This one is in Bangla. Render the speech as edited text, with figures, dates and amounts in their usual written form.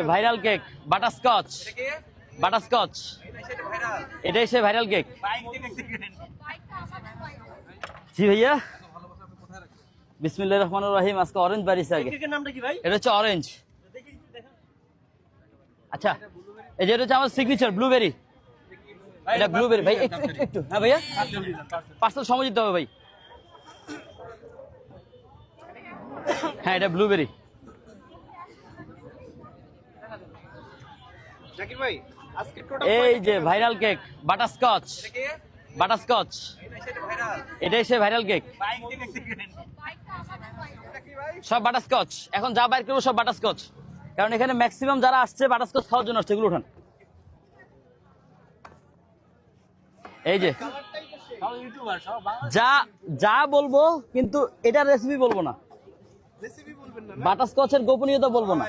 ভাইরাল কেক বাটারস্কচ বাটারস্কচ এটাই সে ভাইরাল কেক। জি ভাইয়া, বিসমিল্লাহির রহমানির রহিম। আজকে অরেঞ্জ বারিছে আগে। এটা হচ্ছে অরেঞ্জ। আচ্ছা, এই যে এটা হচ্ছে আমার সিগনেচার ব্লুবেরি। এটা ব্লুবেরি ভাই, একটু একটু একটু। হ্যাঁ ভাইয়া, পার্সেল সময় দিতে হবে ভাই। হ্যাঁ, এটা ব্লুবেরি। এই যে ভাইরাল কেক বাটারস্কচ বাটারস্কচ এটাই সে ভাইরাল কেক। সব বাটারস্কচ, এখন যা বাইর করবো সব বাটারস্কচ, কারণ এখানে ম্যাক্সিমাম যারা আসছে বাটারস্কচ খাওয়ার জন্য আসছে। এগুলো উঠান। এই যে যা যা বলবো, কিন্তু এটার রেসিপি বলবো না, বাটারস্কচের গোপনীয়তা বলবো না।